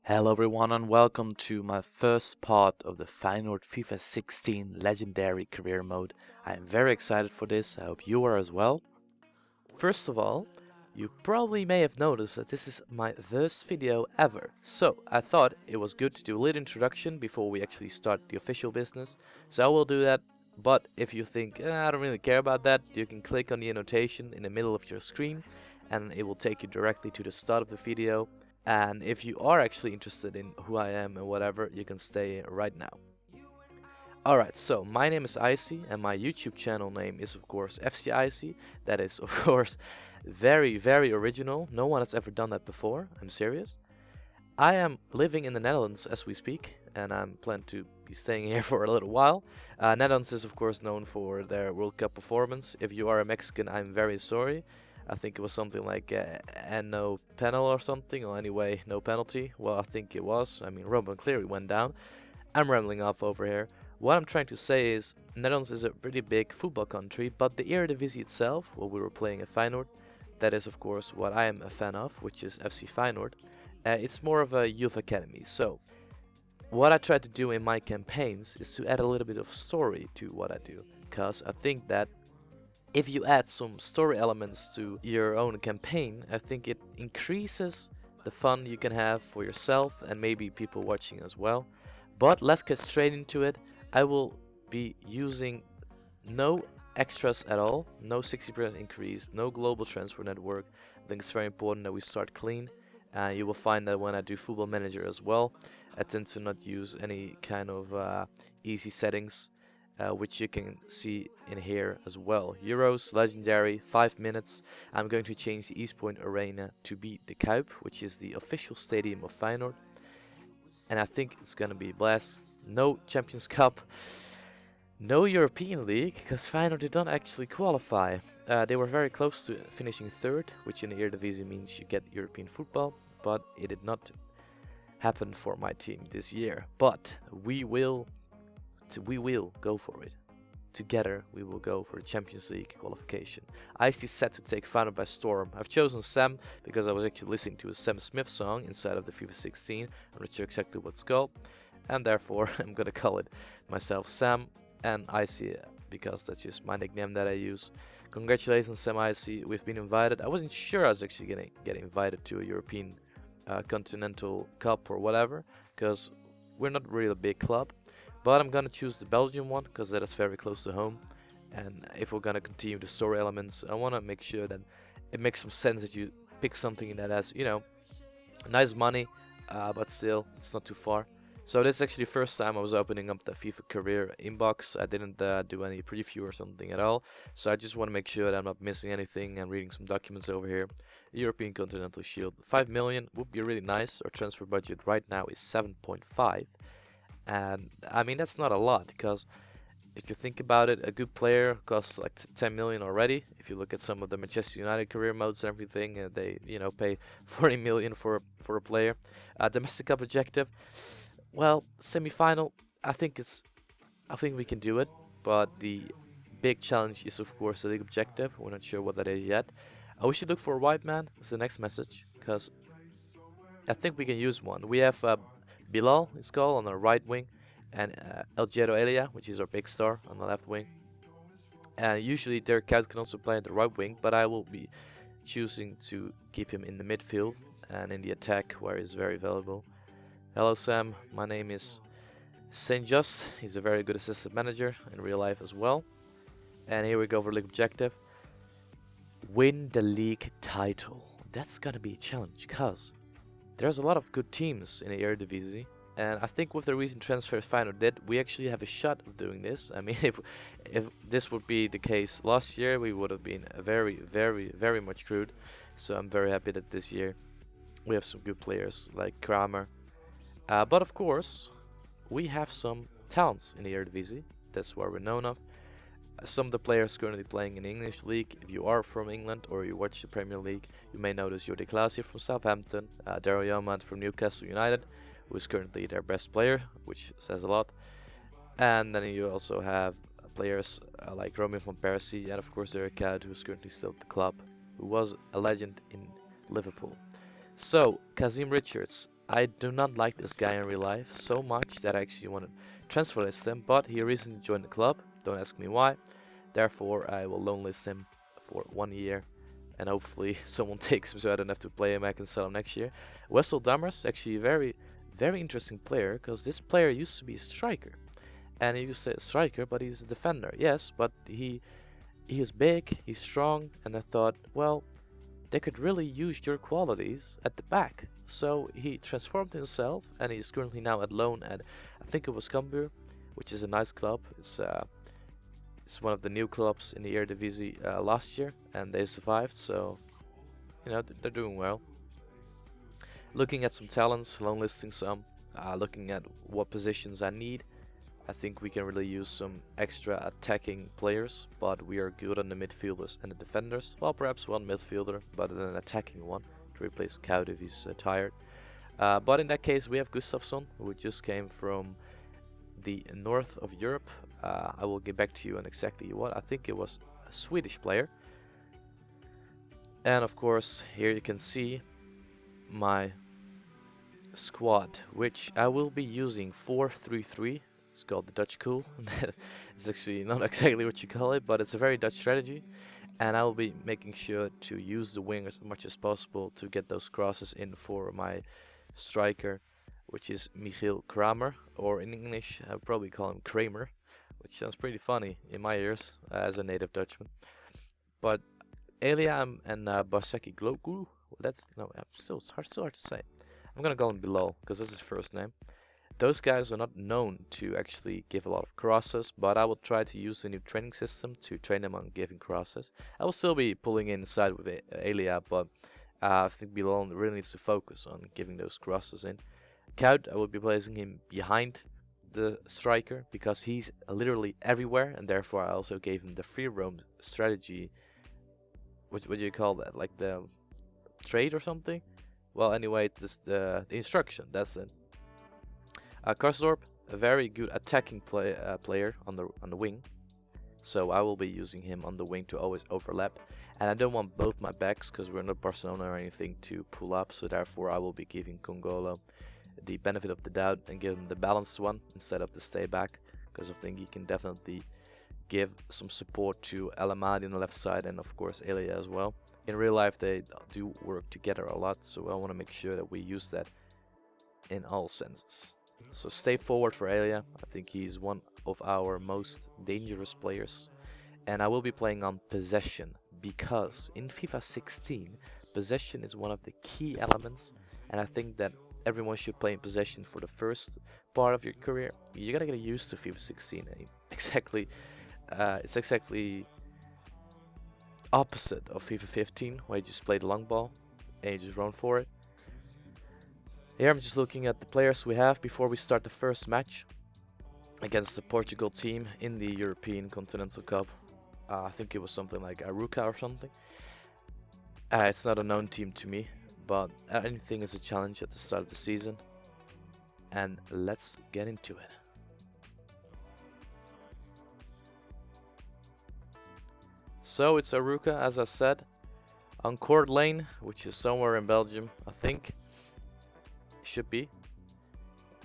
Hello everyone and welcome to my first part of the Feyenoord FIFA 16 Legendary Career Mode. I am very excited for this, I hope you are as well. First of all, you probably may have noticed that this is my first video ever, so I thought it was good to do a little introduction before we actually start the official business, so I will do that. But if you think, I don't really care about that, you can click on the annotation in the middle of your screen and it will take you directly to the start of the video. And if you are actually interested in who I am and whatever, you can stay right now. Alright, so my name is Icy and my YouTube channel name is of course FC Icy. That is of course very original. No one has ever done that before, I'm serious. I am living in the Netherlands as we speak and I'm planning to be staying here for a little while. Netherlands is of course known for their World Cup performance. If you are a Mexican, I'm very sorry. I think it was something like and no penal or something, or anyway, no penalty. Well, I think it was. I mean, Roman clearly went down. I'm rambling off over here. What I'm trying to say is, Netherlands is a pretty big football country, but the eredivisie itself, what we were playing at Feyenoord, that is of course what I am a fan of, which is FC Feyenoord. It's more of a youth academy. So, what I try to do in my campaigns is to add a little bit of story to what I do, because I think that if you add some story elements to your own campaign, I think it increases the fun you can have for yourself and maybe people watching as well. But let's get straight into it. I will be using no extras at all, no 60% increase, no global transfer network. I think it's very important that we start clean. You will find that when I do Football Manager as well, I tend to not use any kind of easy settings. Which you can see in here as well. Euros, Legendary, 5 minutes. I'm going to change the East Point Arena to be the Kuip, which is the official stadium of Feyenoord. And I think it's going to be blessed. No Champions Cup, no European League, because Feyenoord did not actually qualify. They were very close to finishing third, which in the Eredivisie means you get European football, but it did not happen for my team this year. But we will go for it. Together we will go for the Champions League qualification. Ice is set to take Feyenoord by storm. I've chosen Sam because I was actually listening to a Sam Smith song inside of the FIFA 16. I'm not sure exactly what it's called, and therefore I'm gonna call it myself Sam and Icy because that's just my nickname that I use. Congratulations Sam Icy, we've been invited. I wasn't sure I was actually gonna get invited to a European Continental Cup or whatever, because we're not really a big club. But I'm gonna choose the Belgian one because that is very close to home. And if we're gonna continue the story elements, I wanna make sure that it makes some sense that you pick something that has, nice money, but still it's not too far. So this is actually the first time I was opening up the FIFA career inbox. I didn't do any preview or something at all. So I just want to make sure that I'm not missing anything and reading some documents over here. European Continental Shield, 5 million would be really nice. Our transfer budget right now is 7.5. And I mean that's not a lot, because if you think about it, a good player costs like 10 million already. If you look at some of the Manchester United career modes and everything, they pay 40 million for a player. Domestic Cup objective, well, semi-final. I think we can do it, but the big challenge is of course the league objective. We're not sure what that is yet. We should look for a white man. Is the next message, because I think we can use one. We have Bilal is called on the right wing, and El Gero Elia, which is our big star, on the left wing. And usually Derek Kuyt can also play at the right wing, but I will be choosing to keep him in the midfield and in the attack, where he's very valuable. Hello Sam, my name is Saint Just. He's a very good assistant manager in real life as well. And here we go for league objective. Win the league title. That's gonna be a challenge, cause there's a lot of good teams in the Eredivisie, and I think with the recent transfers Feyenoord did, we actually have a shot of doing this. I mean, if this would be the case last year, we would have been very much screwed. So I'm very happy that this year we have some good players like Kramer. But of course, we have some talents in the Eredivisie. That's what we're known of. Some of the players currently playing in the English league. If you are from England or you watch the Premier League, you may notice Jordi Klaasje from Southampton, Daryl Yeoman from Newcastle United, who is currently their best player, which says a lot. And then you also have players like Romain van Persie, and of course Derek Kuyt, who is currently still at the club, who was a legend in Liverpool. So, Kasim Richards. I do not like this guy in real life so much that I actually want to transfer list him, but he recently joined the club. Don't ask me why. Therefore, I will loan list him for 1 year, and hopefully someone takes him so I don't have to play him. I can sell him next year. Wessel Dammers, actually a very interesting player, because this player used to be a striker. And you say a striker, but he's a defender. Yes, but he is big, he's strong, and I thought, well, they could really use your qualities at the back. So he transformed himself, and he's currently now at loan at, I think it was Cambuur, which is a nice club. It's one of the new clubs in the eredivisie last year, and they survived. So you know they're doing well. Looking at some talents, loan listing some, looking at what positions I need. I think we can really use some extra attacking players, but we are good on the midfielders and the defenders. Well, perhaps one midfielder, but an attacking one to replace Koud if he's tired. But in that case, we have Gustafsson, who just came from the north of Europe. I will get back to you on exactly what. I think it was a Swedish player. And of course, here you can see my squad, which I will be using 4-3-3. It's called the Dutch Cool. It's actually not exactly what you call it, but it's a very Dutch strategy. And I will be making sure to use the wing as much as possible to get those crosses in for my striker, which is Michiel Kramer, or in English I would probably call him Kramer, which sounds pretty funny in my ears as a native Dutchman. But Elia and Baseki Gloku, that's no, still hard to say. I'm gonna call him below because this is his first name. Those guys are not known to actually give a lot of crosses, but I will try to use the new training system to train them on giving crosses. I will still be pulling inside with Elia, but I think Bilal really needs to focus on giving those crosses in. Koud, I will be placing him behind the striker because he's literally everywhere, and therefore I also gave him the free roam strategy. What do you call that? Like the trade or something? Well, anyway, this the instruction. That's it. Karsdorp, a very good attacking player on the wing, so I will be using him on the wing to always overlap. And I don't want both my backs because we're not Barcelona or anything to pull up, so therefore I will be giving Congolo the benefit of the doubt and give him the balanced one instead of the stay back, because I think he can definitely give some support to El Amadi on the left side and of course Elia as well. In real life they do work together a lot, so I want to make sure that we use that in all senses. So stay forward for Elia. I think he's one of our most dangerous players. And I will be playing on possession because in FIFA 16, possession is one of the key elements. And I think that everyone should play in possession for the first part of your career. You gotta get used to FIFA 16. It's exactly opposite of FIFA 15, where you just play the long ball and you just run for it. Here I'm just looking at the players we have before we start the first match against the Portugal team in the European Continental Cup. I think it was something like Aruca or something. It's not a known team to me, but anything is a challenge at the start of the season. And let's get into it. So it's Aruca, as I said, on Court Lane, which is somewhere in Belgium, I think. Should be.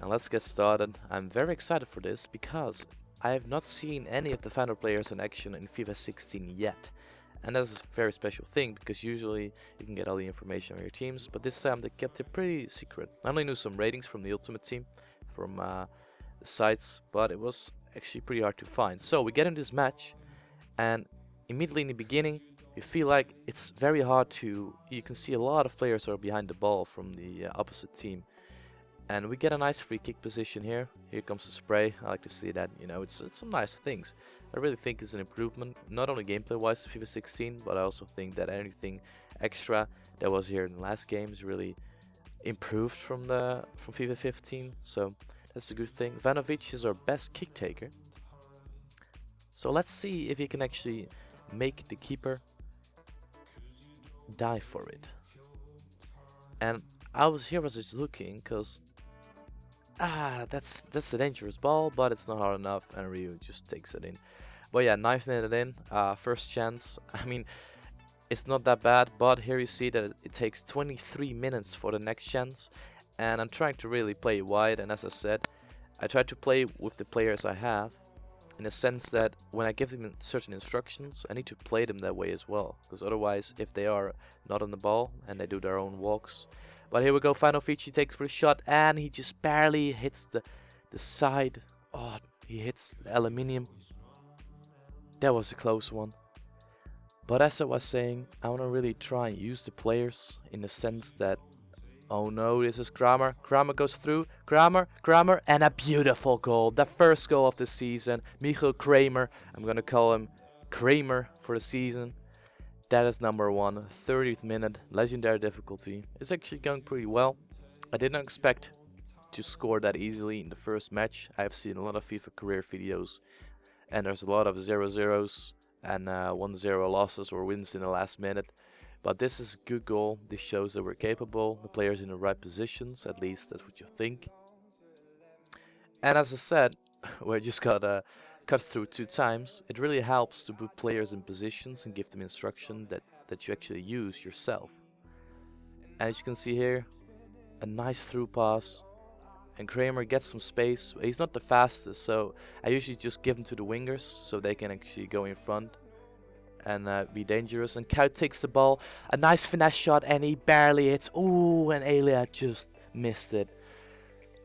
And let's get started. I'm very excited for this because I have not seen any of the Feyenoord players in action in FIFA 16 yet. And that's a very special thing because usually you can get all the information on your teams, but this time they kept it pretty secret. I only knew some ratings from the Ultimate Team, from the sites, but it was actually pretty hard to find. So we get in this match, and immediately in the beginning, you feel like it's very hard to. You can see a lot of players are behind the ball from the opposite team. And we get a nice free kick position here. Here comes the spray. I like to see that. You know, it's some nice things. I really think it's an improvement, not only gameplay-wise to FIFA 16, but I also think that anything extra that was here in the last game is really improved from FIFA 15. So that's a good thing. Vanovic is our best kick taker. So let's see if he can actually make the keeper die for it. And I was just looking because that's a dangerous ball, but it's not hard enough, and Ryu just takes it in. But yeah, knifing it in, first chance. I mean, It's not that bad, but here you see that it takes 23 minutes for the next chance, and I'm trying to really play wide, and as I said, I try to play with the players I have, in a sense that when I give them certain instructions, I need to play them that way as well, because otherwise, if they are not on the ball and they do their own walks. But here we go, final feature, he takes for the shot, and he just barely hits the side. Oh, he hits the aluminium. That was a close one. But as I was saying, I want to really try and use the players in the sense that, oh no, this is Kramer. Kramer goes through. Kramer, and a beautiful goal. The first goal of the season. Michael Kramer. I'm going to call him Kramer for the season. That is number 1. 30th minute. Legendary difficulty. It's actually going pretty well. I didn't expect to score that easily in the first match. I've seen a lot of FIFA career videos, and there's a lot of 0-0s and 1-0 losses or wins in the last minute. But this is a good goal. This shows that we're capable. The players in the right positions, at least that's what you think. And as I said, we just got cut through 2 times. It really helps to put players in positions and give them instruction that you actually use yourself. And as you can see here, a nice through pass. And Kramer gets some space. He's not the fastest, so I usually just give him to the wingers so they can actually go in front and be dangerous. And Kout takes the ball, a nice finesse shot, and he barely hits. Ooh, and Elia just missed it.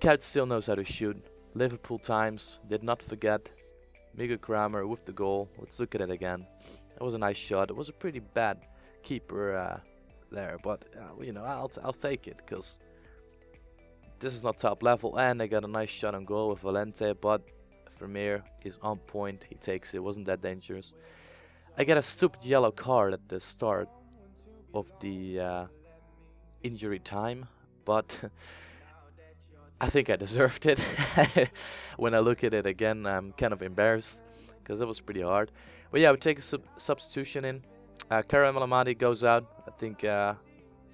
Kout still knows how to shoot. Liverpool times, did not forget. Miguel Kramer with the goal. Let's look at it again. That was a nice shot. It was a pretty bad keeper there, but you know, I'll take it, because this is not top level. And they got a nice shot on goal with Valente, but Vermeer is on point. He takes it. Wasn't that dangerous. I get a stupid yellow card at the start of the injury time, but I think I deserved it. When I look at it again, I'm kind of embarrassed because it was pretty hard. But yeah, we take a substitution in. Karim Alamadi goes out. I think I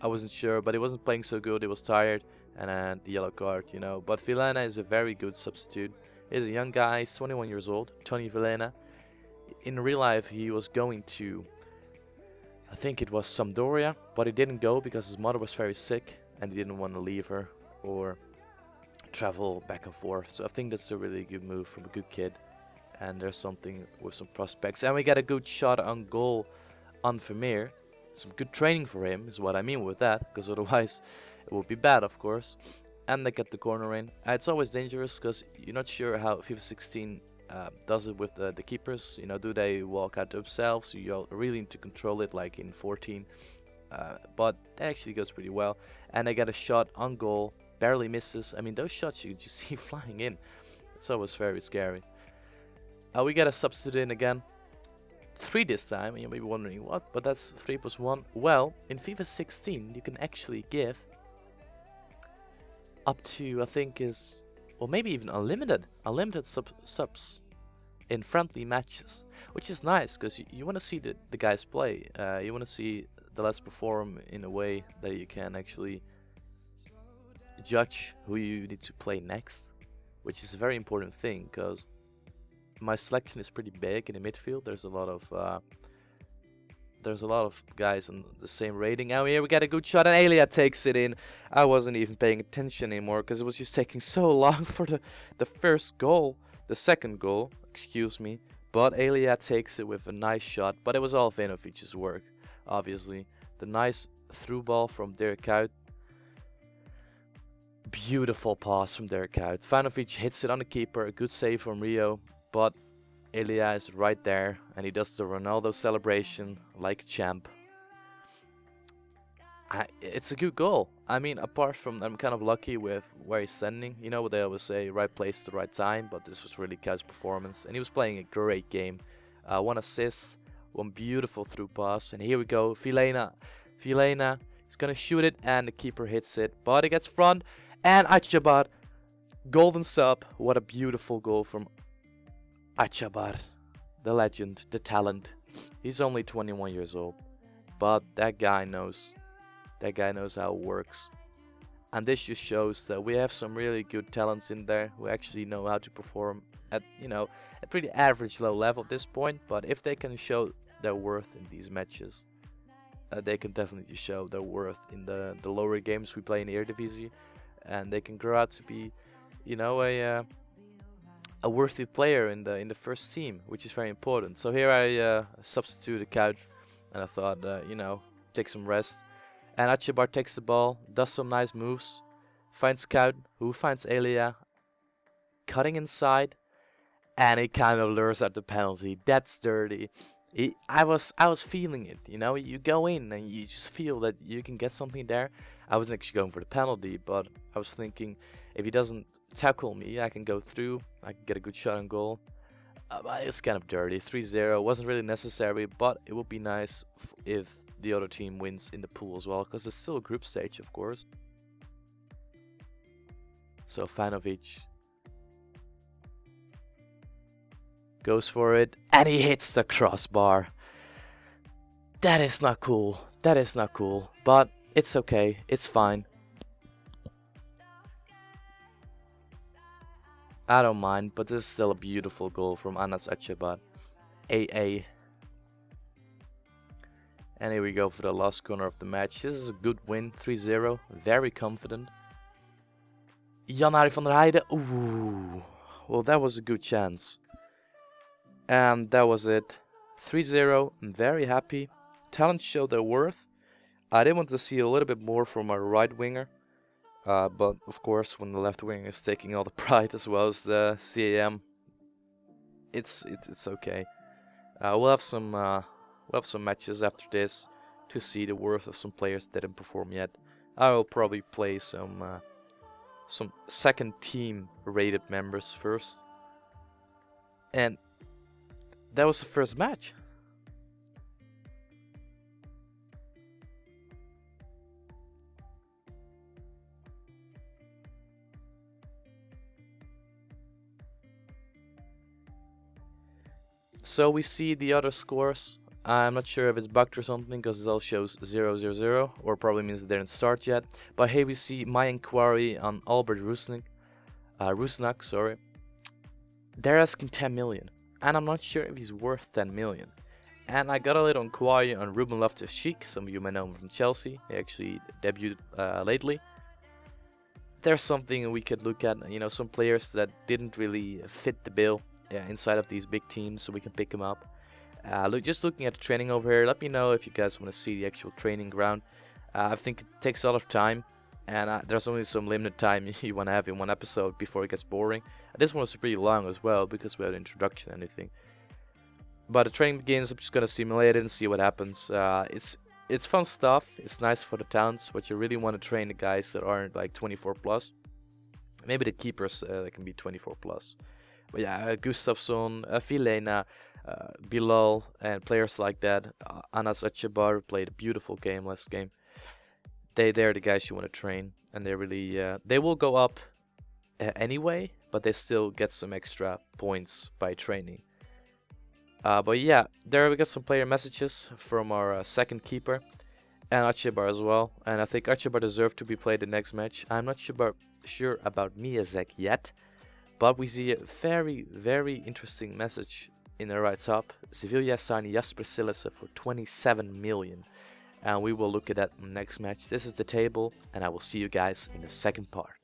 wasn't sure, but he wasn't playing so good. He was tired, and the yellow card, you know. But Vilena is a very good substitute. He's a young guy. He's 21 years old. Tony Vilena. In real life, he was going to, I think it was Sampdoria, but he didn't go because his mother was very sick and he didn't want to leave her or travel back and forth. So I think that's a really good move from a good kid, and there's something with some prospects. And we get a good shot on goal on Vermeer. Some good training for him is what I mean with that, because otherwise it would be bad, of course. And they get the corner in. It's always dangerous because you're not sure how FIFA 16 does it with the keepers. You know, do they walk out themselves? So you really need to control it like in 14. But that actually goes pretty well. And they get a shot on goal, barely misses. I mean, those shots you just see flying in. It's always very scary. We get a substitute in again. 3 this time. You may be wondering what, but that's 3 plus 1. Well, in FIFA 16 you can actually give up to, I think is, or maybe even unlimited subs in friendly matches, which is nice because you want to see the guys play. You want to see the lads perform in a way that you can actually judge who you need to play next, which is a very important thing because my selection is pretty big in the midfield. There's a lot of guys on the same rating. And here we get a good shot, and Elia takes it in. I wasn't even paying attention anymore because it was just taking so long for the first goal, the second goal, excuse me. But Elia takes it with a nice shot. But it was all Vainovic's work, obviously. The nice through ball from Dirk Kuyt. Beautiful pass from Dirk Kuyt. Vainovich hits it on the keeper. A good save from Rio. But Elia is right there, and he does the Ronaldo celebration like a champ. It's a good goal. I mean, apart from I'm kind of lucky with where he's standing. You know what they always say, right place at the right time. But this was really Kuyt's performance, and he was playing a great game. 1 assist, 1 beautiful through pass, and here we go. Vilena, he's gonna shoot it, and the keeper hits it. But he gets front, and Achabar, golden sub. What a beautiful goal from Achabar, the legend, the talent. He's only 21 years old, but that guy knows how it works. And this just shows that we have some really good talents in there who actually know how to perform at, you know, a pretty average low level at this point. But if they can show their worth in these matches, they can definitely show their worth in the lower games we play in the eredivisie, and they can grow out to be, you know, a worthy player in the first team, which is very important. So here I substitute a couch, and I thought, you know, take some rest. And Achibar takes the ball, does some nice moves, finds Scout, who finds Elia, cutting inside, and he kind of lures out the penalty. That's dirty. I was feeling it, you know. You go in and you just feel that you can get something there. I wasn't actually going for the penalty, but I was thinking if he doesn't tackle me, I can go through. I can get a good shot on goal. But it's kind of dirty. 3-0 wasn't really necessary, but it would be nice if the other team wins in the pool as well, because it's still a group stage, of course. So Fanovic goes for it, and he hits the crossbar. That is not cool. That is not cool. But it's okay. It's fine. I don't mind, but this is still a beautiful goal from Anas Achabat. AA. And here we go for the last corner of the match. This is a good win. 3-0. Very confident. Jan-Harry van der Heijden. Ooh. Well, that was a good chance. And that was it. 3-0. I'm very happy. Talent showed their worth. I did want to see a little bit more from our right winger. But of course, when the left winger is taking all the pride as well as the CAM, it's okay. We'll have some matches after this to see the worth of some players that didn't perform yet. I will probably play some second team rated members first. And that was the first match. So we see the other scores. I'm not sure if it's bugged or something, because it all shows 0-0-0, or probably means that they didn't start yet. But here we see my inquiry on Albert Rusnak, sorry. They're asking 10 million, and I'm not sure if he's worth 10 million. And I got a little inquiry on Ruben Loftus-Cheek. Some of you may know him from Chelsea. He actually debuted lately. There's something we could look at, you know, some players that didn't really fit the bill inside of these big teams, so we can pick them up. Just looking at the training over here, let me know if you guys want to see the actual training ground. I think it takes a lot of time, and there's only some limited time you want to have in one episode before it gets boring. This one was pretty long as well, because we had an introduction and anything. But the training begins. I'm just gonna simulate it and see what happens. It's fun stuff. It's nice for the talents, but you really want to train the guys that aren't like 24 plus. Maybe the keepers that can be 24 plus. But yeah, Gustafsson, Filena, Bilal, and players like that. Anas Achabar played a beautiful game last game. They're the guys you want to train, and they really they will go up anyway, but they still get some extra points by training. But yeah, there we got some player messages from our second keeper and Achabar as well. And I think Achabar deserved to be played the next match. I'm not sure about Miyazek yet. But we see a very, very interesting message in the right top. Sevilla signing Jasper Sillissen for 27 million. And we will look at that next match. This is the table, and I will see you guys in the second part.